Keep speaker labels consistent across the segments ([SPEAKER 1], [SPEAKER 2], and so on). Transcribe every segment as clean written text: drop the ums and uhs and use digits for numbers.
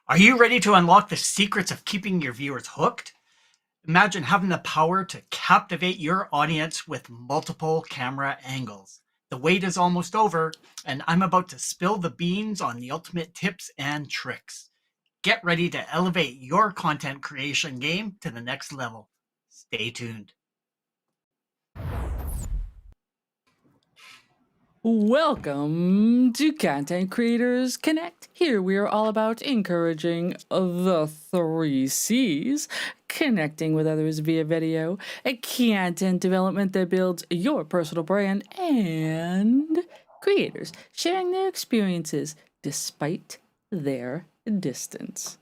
[SPEAKER 1] Are you ready to unlock the secrets of keeping your viewers hooked? Imagine having the power to captivate your audience with multiple camera angles. The wait is almost over, and I'm about to spill the beans on the ultimate tips and tricks. Get ready to elevate your content creation game to the next level. Stay tuned.
[SPEAKER 2] Welcome to Content Creators Connect. Here we are all about encouraging the 3 C's, connecting with others via video, a content development that builds your personal brand, and creators sharing their experiences despite their distance.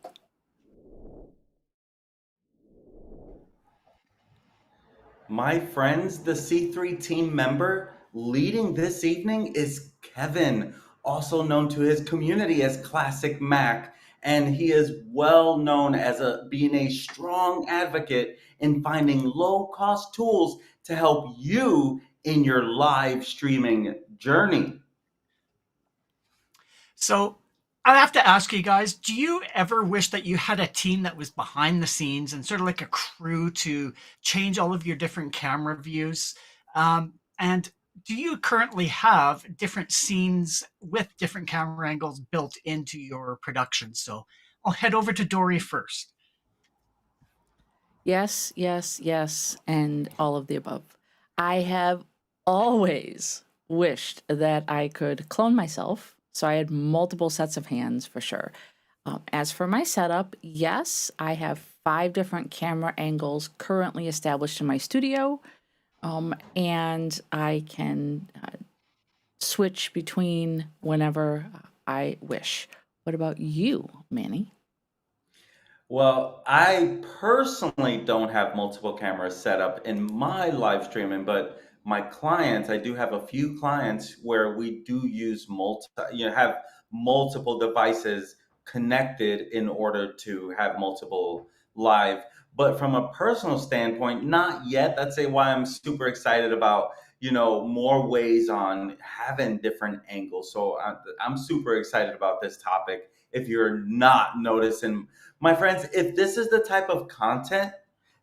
[SPEAKER 3] My friends, the C3 team member leading this evening is Kevin, also known to his community as ClasicMac, and he is well known as being a strong advocate in finding low-cost tools to help you in your live streaming journey.
[SPEAKER 1] So, I have to ask you guys, do you ever wish that you had a team that was behind the scenes and sort of like a crew to change all of your different camera views? And do you currently have different scenes with different camera angles built into your production? So I'll head over to Dori first.
[SPEAKER 2] Yes, yes, yes, and all of the above. I have always wished that I could clone myself, so I had multiple sets of hands for sure. As for my setup, yes, I have 5 different camera angles currently established in my studio, and I can switch between whenever I wish. What about you, Manny?
[SPEAKER 3] Well, I personally don't have multiple cameras set up in my live streaming, but my clients, I do have a few clients where we do use have multiple devices connected in order to have multiple live. But from a personal standpoint, not yet. That's why I'm super excited about, more ways on having different angles. So I'm super excited about this topic. If you're not noticing, my friends, if this is the type of content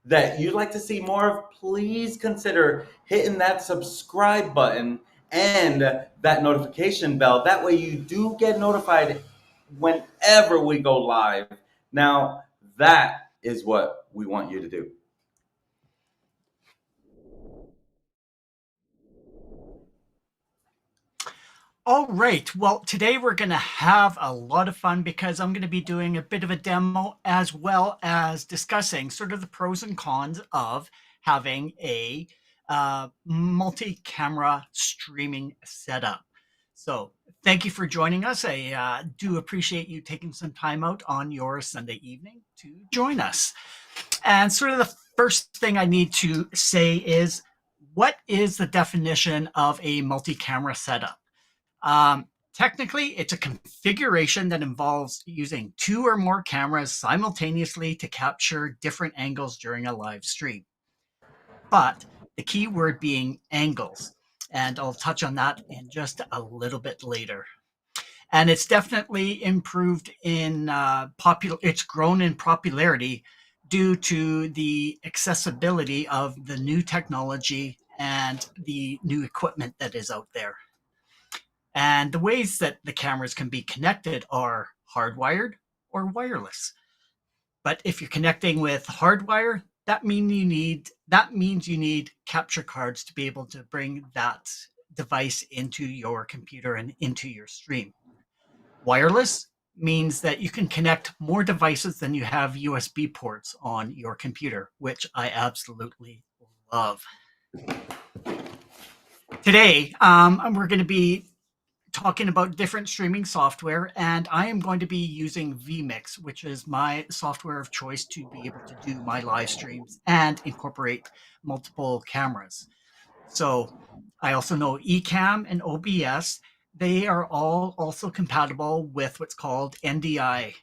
[SPEAKER 3] that you'd like to see more of, please consider hitting that subscribe button and that notification bell. That way you do get notified whenever we go live. Now, that is what we want you to do.
[SPEAKER 1] All right. Well, today we're going to have a lot of fun because I'm going to be doing a bit of a demo as well as discussing sort of the pros and cons of having a multi-camera streaming setup. So thank you for joining us. I do appreciate you taking some time out on your Sunday evening to join us. And sort of the first thing I need to say is, what is the definition of a multi-camera setup? Technically, it's a configuration that involves using 2 or more cameras simultaneously to capture different angles during a live stream. But the key word being angles, and I'll touch on that in just a little bit later. And it's definitely improved in it's grown in popularity due to the accessibility of the new technology and the new equipment that is out there. And the ways that the cameras can be connected are hardwired or wireless. But if you're connecting with hardwire, that means you need capture cards to be able to bring that device into your computer and into your stream. Wireless means that you can connect more devices than you have USB ports on your computer, which I absolutely love. Today, we're going to be talking about different streaming software, and I am going to be using vMix, which is my software of choice to be able to do my live streams and incorporate multiple cameras. So I also know Ecamm and OBS. They are all also compatible with what's called NDI.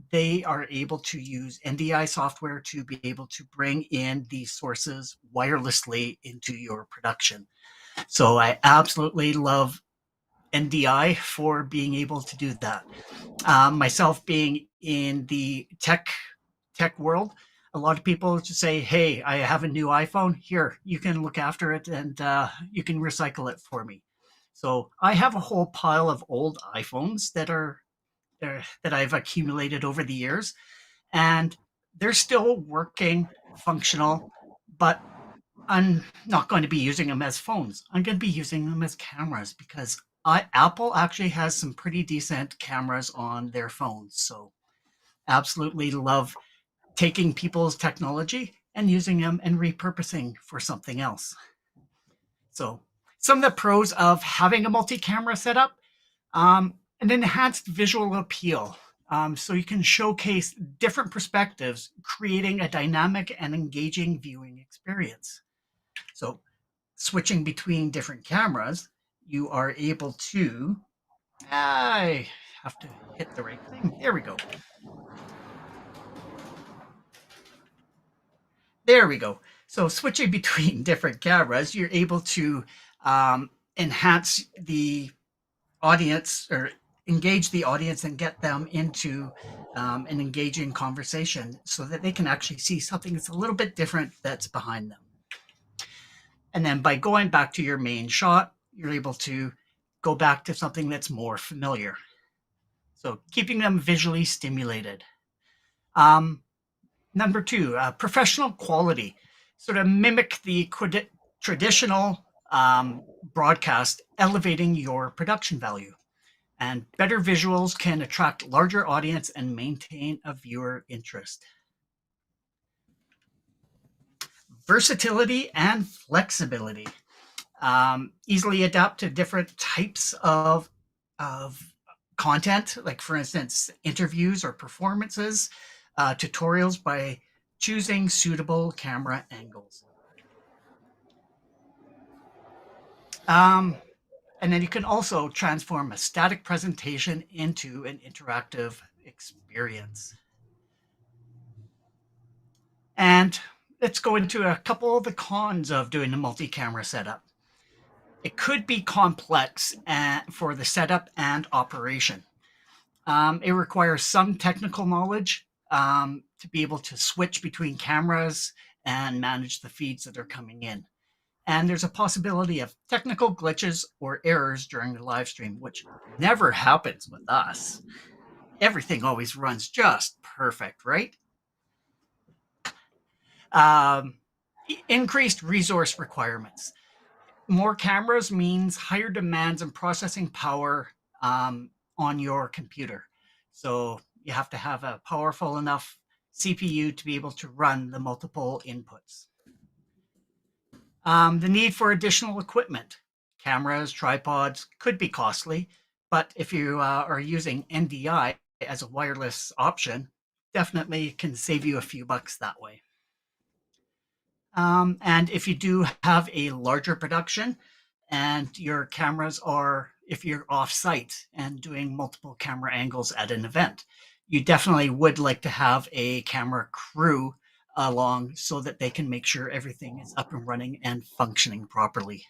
[SPEAKER 1] They are able to use NDI software to be able to bring in these sources wirelessly into your production. So I absolutely love NDI for being able to do that. Myself being in the tech world, a lot of people just say, "Hey, I have a new iPhone. Here, you can look after it, and you can recycle it for me." So I have a whole pile of old iPhones that I've accumulated over the years, and they're still working, functional, but I'm not going to be using them as phones. I'm going to be using them as cameras because Apple actually has some pretty decent cameras on their phones. So absolutely love taking people's technology and using them and repurposing for something else. So some of the pros of having a multi-camera setup, an enhanced visual appeal. So you can showcase different perspectives, creating a dynamic and engaging viewing experience. So switching between different cameras, you are able to, I have to hit the right thing. There we go. There we go. So switching between different cameras, you're able to enhance the audience or engage the audience and get them into an engaging conversation so that they can actually see something that's a little bit different that's behind them. And then by going back to your main shot, you're able to go back to something that's more familiar. So keeping them visually stimulated. Number two, professional quality. Sort of mimic the traditional broadcast, elevating your production value. And better visuals can attract larger audience and maintain a viewer interest. Versatility and flexibility. Easily adapt to different types of content, like for instance, interviews or performances, tutorials by choosing suitable camera angles. And then you can also transform a static presentation into an interactive experience. And let's go into a couple of the cons of doing a multi-camera setup. It could be complex for the setup and operation. It requires some technical knowledge to be able to switch between cameras and manage the feeds that are coming in. And there's a possibility of technical glitches or errors during the live stream, which never happens with us. Everything always runs just perfect, right? Increased resource requirements. More cameras means higher demands and processing power on your computer. So you have to have a powerful enough CPU to be able to run the multiple inputs. The need for additional equipment. Cameras, tripods could be costly, but if you are using NDI as a wireless option, definitely can save you a few bucks that way. And if you do have a larger production and your cameras are, if you're off site and doing multiple camera angles at an event, you definitely would like to have a camera crew along so that they can make sure everything is up and running and functioning properly.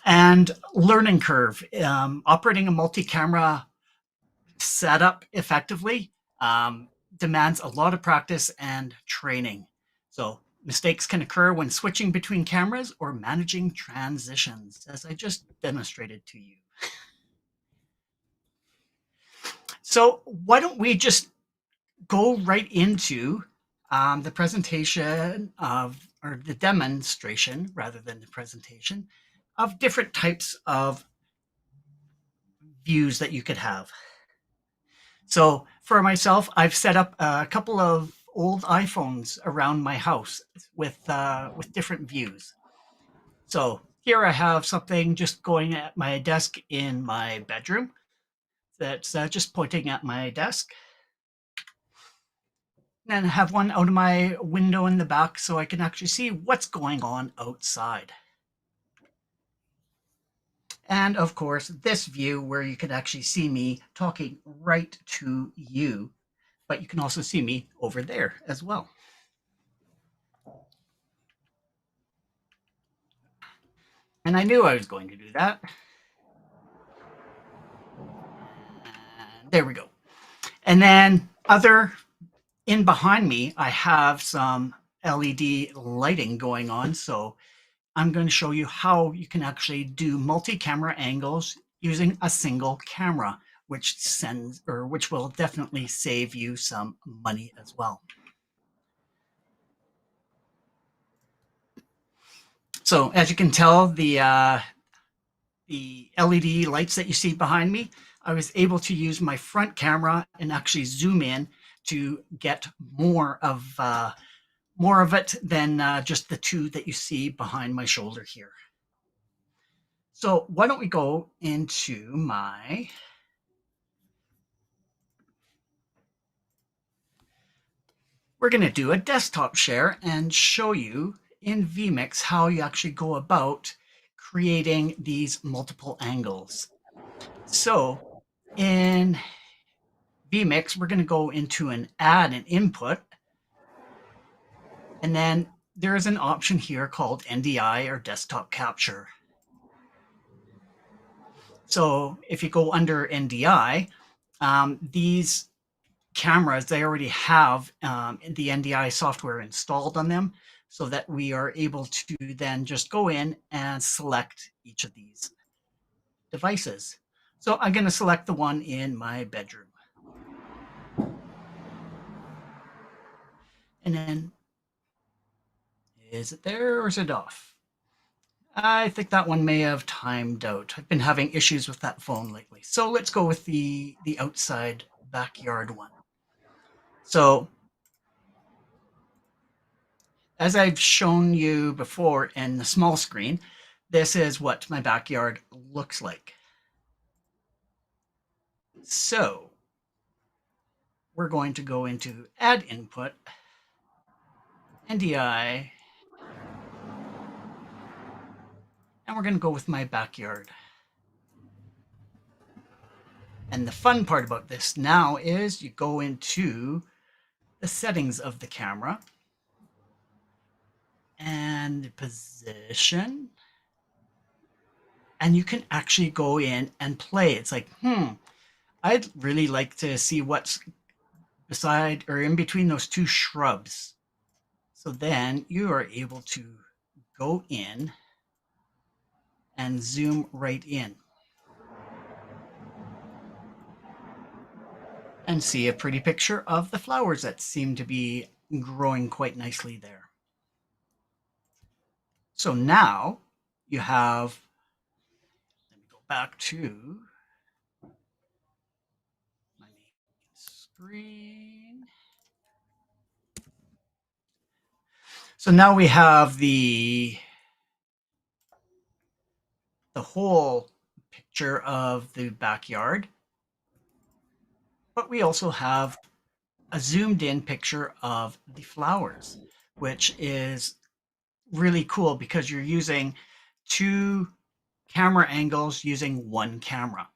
[SPEAKER 1] And learning curve, operating a multi-camera setup effectively demands a lot of practice and training. So mistakes can occur when switching between cameras or managing transitions, as I just demonstrated to you. So why don't we just go right into the presentation of, or the demonstration rather than the presentation of different types of views that you could have. So for myself, I've set up a couple of old iPhones around my house with different views. So here I have something just going at my desk in my bedroom that's just pointing at my desk. And I have one out of my window in the back so I can actually see what's going on outside. And of course, this view where you can actually see me talking right to you, but you can also see me over there as well. And I knew I was going to do that. There we go. And then in behind me, I have some LED lighting going on. So I'm going to show you how you can actually do multi-camera angles using a single camera, which will definitely save you some money as well. So as you can tell, the LED lights that you see behind me, I was able to use my front camera and actually zoom in to get more of it than just the two that you see behind my shoulder here. So why don't we go into we're going to do a desktop share and show you in vMix how you actually go about creating these multiple angles. So in vMix, we're going to go into an add an input, and then there is an option here called NDI or desktop capture. So if you go under NDI, these cameras, they already have the NDI software installed on them, so that we are able to then just go in and select each of these devices. So I'm going to select the one in my bedroom. And then, is it there or is it off? I think that one may have timed out. I've been having issues with that phone lately. So let's go with the outside backyard one. So as I've shown you before in the small screen, this is what my backyard looks like. So we're going to go into add input, NDI, and we're going to go with my backyard. And the fun part about this now is you go into the settings of the camera and the position, and you can actually go in and play. It's like, I'd really like to see what's beside or in between those two shrubs. So then you are able to go in and zoom right in and see a pretty picture of the flowers that seem to be growing quite nicely there. So now you have, let me go back to my main screen. So now we have the whole picture of the backyard, but we also have a zoomed in picture of the flowers, which is really cool because you're using two camera angles using one camera.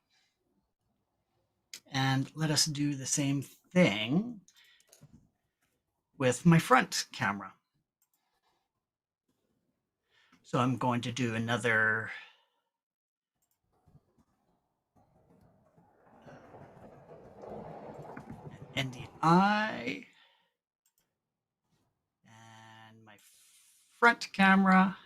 [SPEAKER 1] And let us do the same thing with my front camera. So I'm going to do another NDI and my front camera.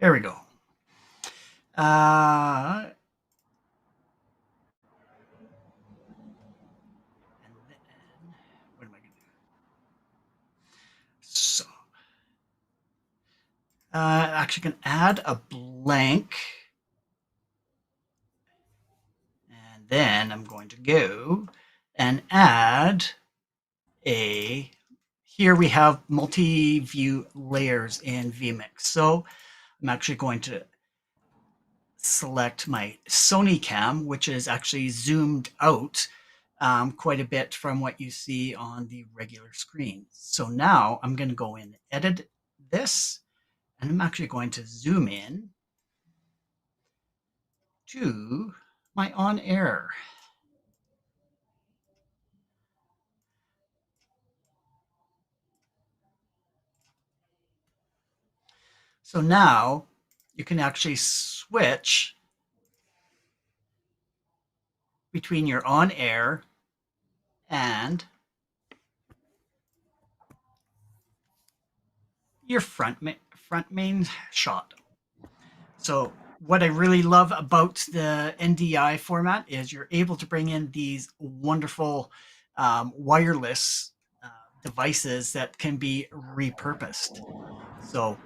[SPEAKER 1] There we go. And then, what am I going to do? So, actually going to add a blank. And then I'm going to go and add here we have multi-view layers in vMix. So I'm actually going to select my Sony cam, which is actually zoomed out quite a bit from what you see on the regular screen. So now I'm going to go in, edit this, and I'm actually going to zoom in to my on air. So now you can actually switch between your on air and your front main shot. So what I really love about the NDI format is you're able to bring in these wonderful wireless devices that can be repurposed. So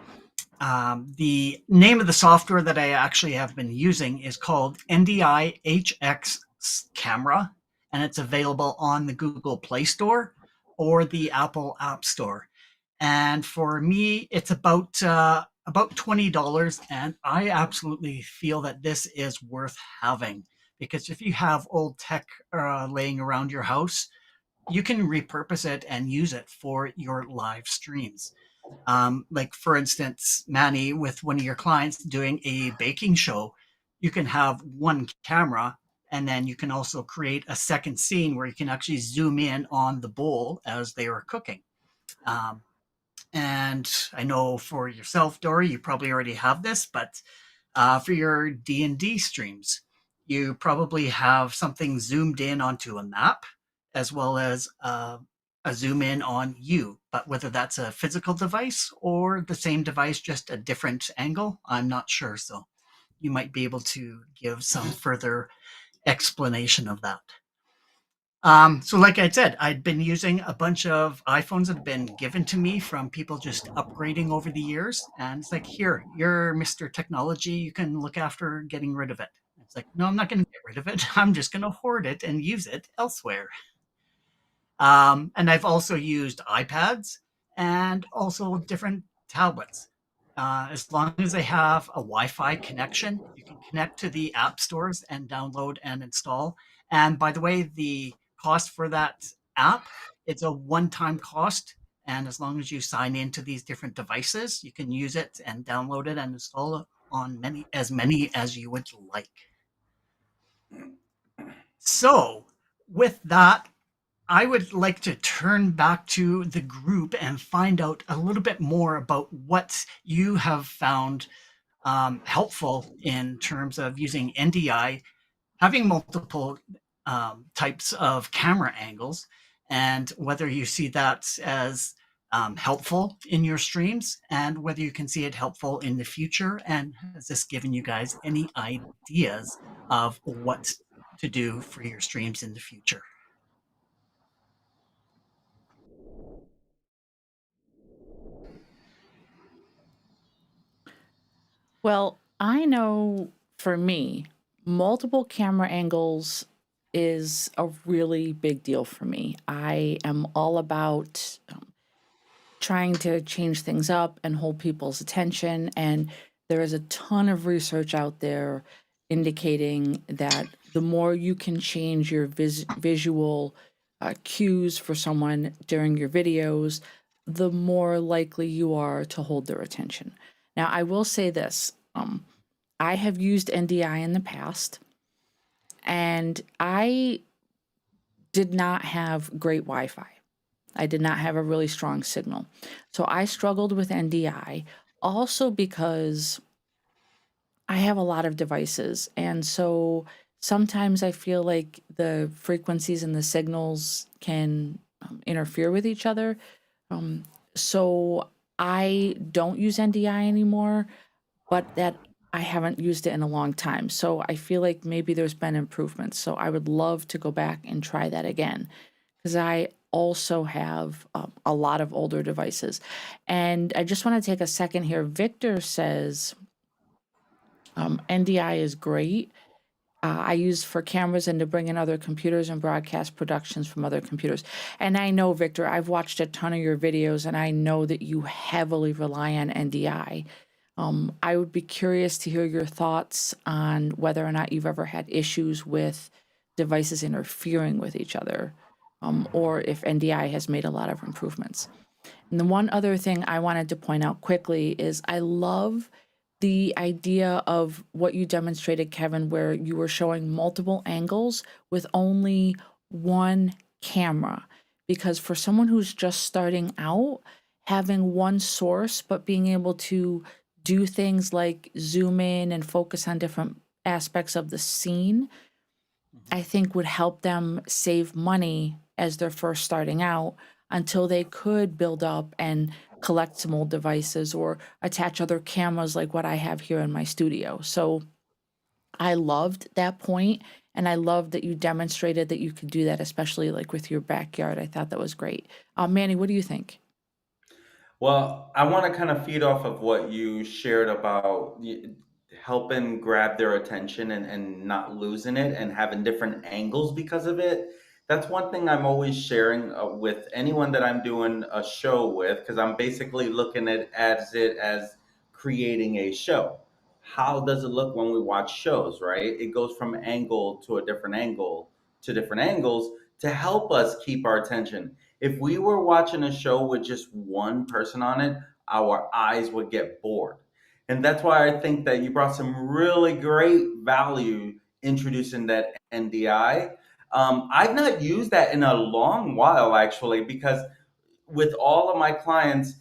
[SPEAKER 1] the name of the software that I actually have been using is called NDI HX Camera, and it's available on the Google Play Store or the Apple App Store. And for me, it's about $20, and I absolutely feel that this is worth having, because if you have old tech laying around your house, you can repurpose it and use it for your live streams. Like for instance, Manny, with one of your clients doing a baking show, you can have one camera, and then you can also create a second scene where you can actually zoom in on the bowl as they are cooking. Um, and I know for yourself, Dori, you probably already have this, but for your D&D streams, you probably have something zoomed in onto a map, as well as a zoom in on you. But whether that's a physical device or the same device, just a different angle, I'm not sure. So you might be able to give some further explanation of that. So like I said, I'd been using a bunch of iPhones that have been given to me from people just upgrading over the years. And it's like, here, you're Mr. Technology. You can look after getting rid of it. It's like, no, I'm not going to get rid of it. I'm just going to hoard it and use it elsewhere. And I've also used iPads and also different tablets. As long as they have a Wi-Fi connection, you can connect to the app stores and download and install. And by the way, the cost for that app, it's a one-time cost. And as long as you sign into these different devices, you can use it and download it and install it on many as you would like. So with that, I would like to turn back to the group and find out a little bit more about what you have found helpful in terms of using NDI, having multiple types of camera angles, and whether you see that as helpful in your streams, and whether you can see it helpful in the future. And has this given you guys any ideas of what to do for your streams in the future?
[SPEAKER 2] Well, I know for me, multiple camera angles is a really big deal for me. I am all about trying to change things up and hold people's attention. And there is a ton of research out there indicating that the more you can change your visual cues for someone during your videos, the more likely you are to hold their attention. Now, I will say this. I have used NDI in the past, and I did not have great Wi-Fi. I did not have a really strong signal. So I struggled with NDI also because I have a lot of devices. And so sometimes I feel like the frequencies and the signals can interfere with each other. So I don't use NDI anymore, but that I haven't used it in a long time. So I feel like maybe there's been improvements. So I would love to go back and try that again, because I also have a lot of older devices. And I just want to take a second here. Victor says NDI is great. I use for cameras and to bring in other computers and broadcast productions from other computers. And I know, Victor, I've watched a ton of your videos, and I know that you heavily rely on NDI. I would be curious to hear your thoughts on whether or not you've ever had issues with devices interfering with each other, or if NDI has made a lot of improvements. And the one other thing I wanted to point out quickly is I love the idea of what you demonstrated, Kevin, where you were showing multiple angles with only one camera. Because for someone who's just starting out, having one source, but being able to do things like zoom in and focus on different aspects of the scene, I think would help them save money as they're first starting out until they could build up and collect some old devices or attach other cameras like what I have here in my studio. So I loved that point, and I loved that you demonstrated that you could do that, especially like with your backyard. I thought that was great. Manny, what do you think?
[SPEAKER 3] Well, I want to kind of feed off of what you shared about helping grab their attention and not losing it and having different angles because of it. That's one thing I'm always sharing with anyone that I'm doing a show with, because I'm basically looking at it as creating a show. How does it look when we watch shows, right? It goes from angle to a different angle to different angles to help us keep our attention. If we were watching a show with just one person on it, our eyes would get bored. And that's why I think that you brought some really great value introducing that NDI. I've not used that in a long while, actually, because with all of my clients,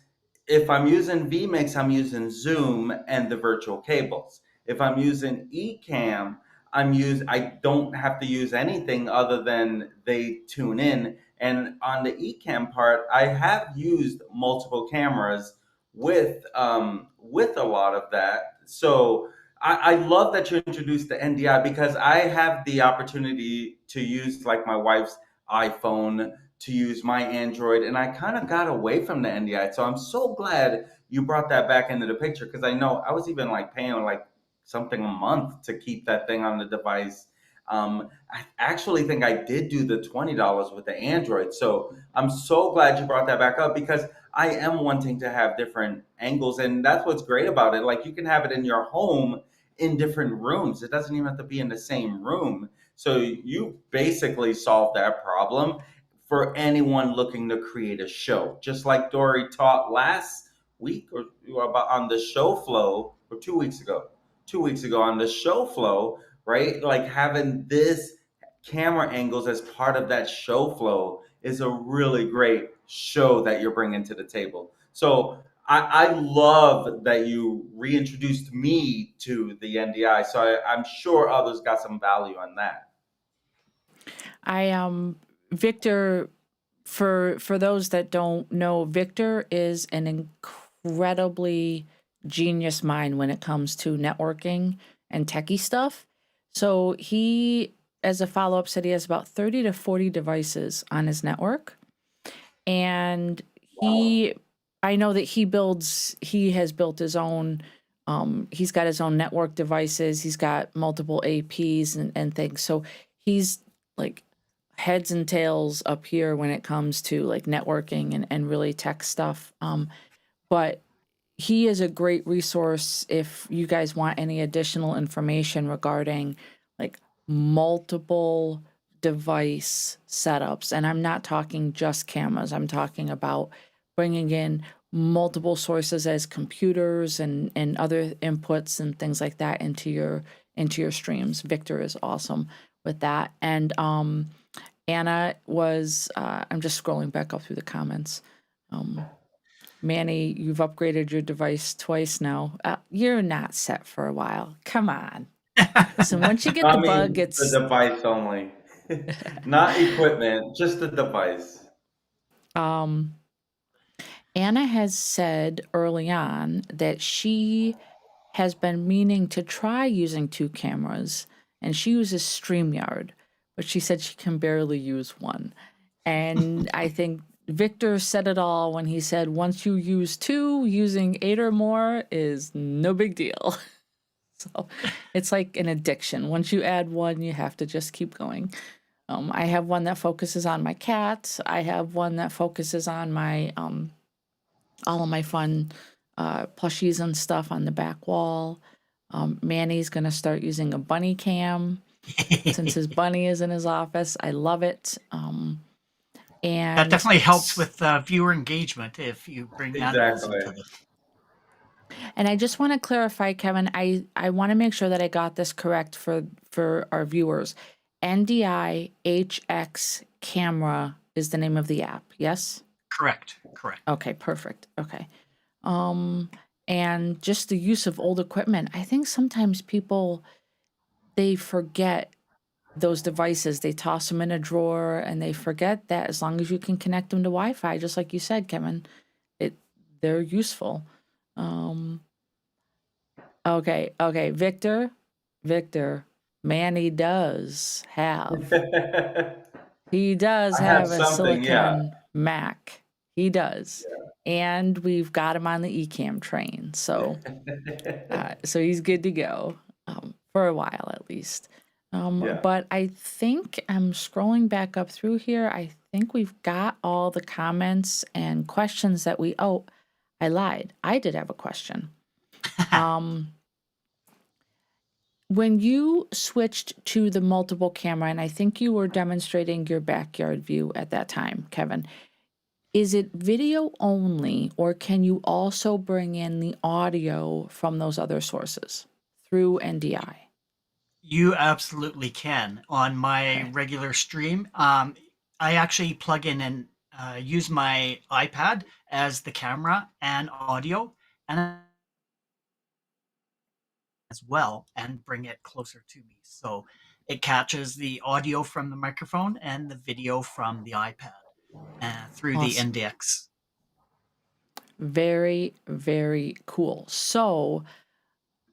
[SPEAKER 3] if I'm using vMix, I'm using Zoom and the virtual cables. If I'm using Ecamm, I don't have to use anything other than they tune in. And on the Ecamm part, I have used multiple cameras with a lot of that. So I love that you introduced the NDI because I have the opportunity to use like my wife's iPhone, to use my Android, and I kind of got away from the NDI. So I'm so glad you brought that back into the picture because I know I was even like paying like something a month to keep that thing on the device. I actually think I did do the $20 with the Android. So I'm so glad you brought that back up because I am wanting to have different angles, and that's what's great about it. Like you can have it in your home in different rooms. It doesn't even have to be in the same room. So you basically solved that problem for anyone looking to create a show. Just like Dori taught last week or about on the show flow, or 2 weeks ago. 2 weeks ago on the show flow, right? Like having this camera angles as part of that show flow is a really great show that you're bringing to the table. So I love that you reintroduced me to the NDI. So I'm sure others got some value on that.
[SPEAKER 2] Victor, for those that don't know, Victor is an incredibly genius mind when it comes to networking and techie stuff. So he, as a follow-up, said he has about 30 to 40 devices on his network. And I know that he has built his own, he's got his own network devices. He's got multiple APs and things. So he's like heads and tails up here when it comes to like networking and really tech stuff. But he is a great resource if you guys want any additional information regarding like multiple device setups. And I'm not talking just cameras. I'm talking about bringing in multiple sources as computers and other inputs and things like that into your streams. Victor is awesome with that. And Anna was, I'm just scrolling back up through the comments. Manny, you've upgraded your device twice now. You're not set for a while. Come on. Listen, once you get the
[SPEAKER 3] I
[SPEAKER 2] bug,
[SPEAKER 3] mean, the
[SPEAKER 2] it's
[SPEAKER 3] device only, not equipment, just the device.
[SPEAKER 2] um Anna has said early on that she has been meaning to try using two cameras, and she uses StreamYard, but she said she can barely use one. And I think Victor said it all when he said once you use two, using 8 or more is no big deal. So it's like an addiction. Once you add one, you have to just keep going. I have one that focuses on my cat. I have one that focuses on my all of my fun plushies and stuff on the back wall. Manny's gonna start using a bunny cam since his bunny is in his office. I love it.
[SPEAKER 1] That
[SPEAKER 2] And
[SPEAKER 1] definitely helps with viewer engagement if you bring animals
[SPEAKER 3] Exactly.
[SPEAKER 1] into the.
[SPEAKER 2] and I just want to clarify, Kevin. I want to make sure that I got this correct for our viewers. NDI HX Camera is the name of the app. Yes.
[SPEAKER 1] Correct. Correct.
[SPEAKER 2] Okay. Perfect. Okay. Um, and just the use of old equipment. I think sometimes people, they forget those devices. They toss them in a drawer and they forget that as long as you can connect them to Wi-Fi, just like you said, Kevin, they're useful. Okay, Victor, Manny does have he does
[SPEAKER 3] I have
[SPEAKER 2] have a
[SPEAKER 3] something, yeah.
[SPEAKER 2] Silicon Mac. He does. And we've got him on the eCam train. So so he's good to go, for a while at least.
[SPEAKER 3] Yeah.
[SPEAKER 2] But I think I'm scrolling back up through here. I think we've got all the comments and questions that we. Oh, I lied. I did have a question. When you switched to the multiple camera, and I think you were demonstrating your backyard view at that time, Kevin, is it video only, or can you also bring in the audio from those other sources through NDI?
[SPEAKER 1] You absolutely can. On my
[SPEAKER 2] Okay.
[SPEAKER 1] regular stream, I actually plug in and use my iPad as the camera and audio, and as well, and bring it closer to me. So it catches the audio from the microphone and the video from the iPad through the
[SPEAKER 2] Awesome.
[SPEAKER 1] NDX.
[SPEAKER 2] Very, very cool. So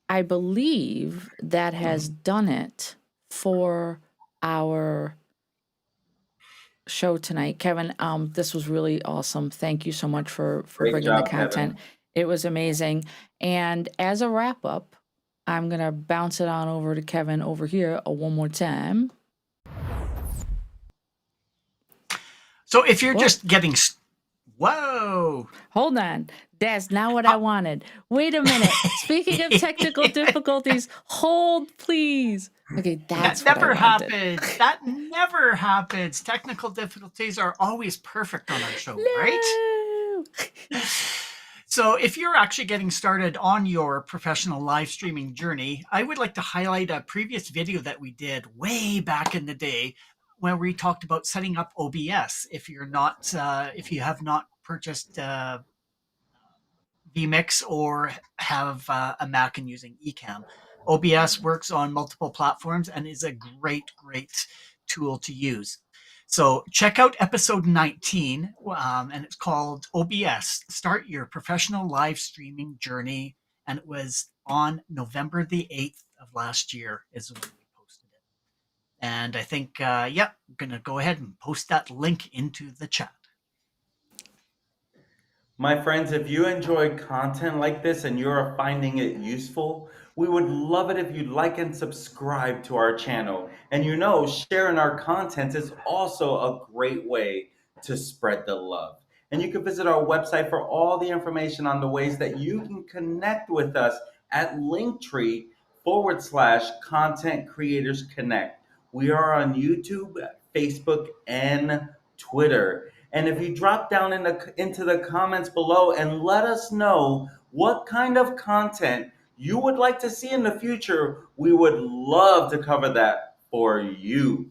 [SPEAKER 2] I believe that has done it for our show tonight. Kevin, this was really awesome. Thank you so much for
[SPEAKER 3] Great
[SPEAKER 2] bringing the
[SPEAKER 3] job,
[SPEAKER 2] content.
[SPEAKER 3] Kevin.
[SPEAKER 2] It was amazing. And as a wrap up, I'm going to bounce it on over to Kevin over here one more time.
[SPEAKER 1] So if you're
[SPEAKER 2] Whoa.
[SPEAKER 1] just getting, whoa,
[SPEAKER 2] Hold on. That's not what I wanted. Wait a minute. Speaking of technical difficulties, hold please. Okay, that's
[SPEAKER 1] that
[SPEAKER 2] what I
[SPEAKER 1] never
[SPEAKER 2] wanted.
[SPEAKER 1] happens. That never happens. Technical difficulties are always perfect on our show, right?
[SPEAKER 2] No.
[SPEAKER 1] So, if you're actually getting started on your professional live streaming journey, I would like to highlight a previous video that we did way back in the day when we talked about setting up OBS. If if you have not purchased vMix or have a Mac and using Ecamm, OBS works on multiple platforms and is a great tool to use. So check out episode 19, and it's called OBS, Start Your Professional Live Streaming Journey. And it was on November the 8th of last year is when we posted it. And I think, I'm going to go ahead and post that link into the chat.
[SPEAKER 3] My friends, if you enjoy content like this and you're finding it useful, we would love it if you'd like and subscribe to our channel. And sharing our content is also a great way to spread the love. And you can visit our website for all the information on the ways that you can connect with us at linktr.ee/content creators connect. We are on YouTube, Facebook, and Twitter. And if you drop down into the comments below and let us know what kind of content you would like to see in the future, we would love to cover that for you.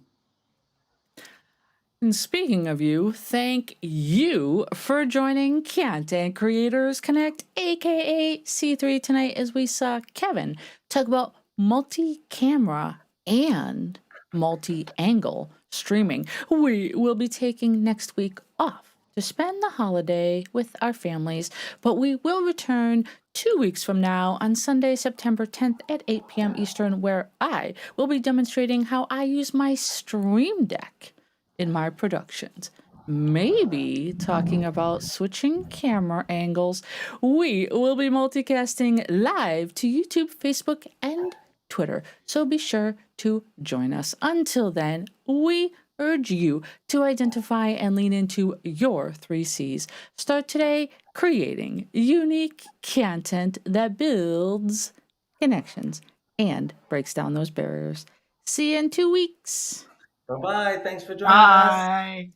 [SPEAKER 2] And speaking of you, thank you for joining Content Creators Connect, aka C3, tonight as we saw Kevin talk about multi-camera and multi-angle streaming. We will be taking next week off to spend the holiday with our families, but we will return 2 weeks from now on Sunday, September 10th at 8 p.m. Eastern, where I will be demonstrating how I use my Stream Deck in my productions. Maybe talking about switching camera angles. We will be multicasting live to YouTube, Facebook, and Twitter, so be sure to join us. Until then, we urge you to identify and lean into your 3 C's. Start today creating unique content that builds connections and breaks down those barriers. See you in 2 weeks.
[SPEAKER 3] Bye-bye. Thanks for joining us.
[SPEAKER 1] Bye.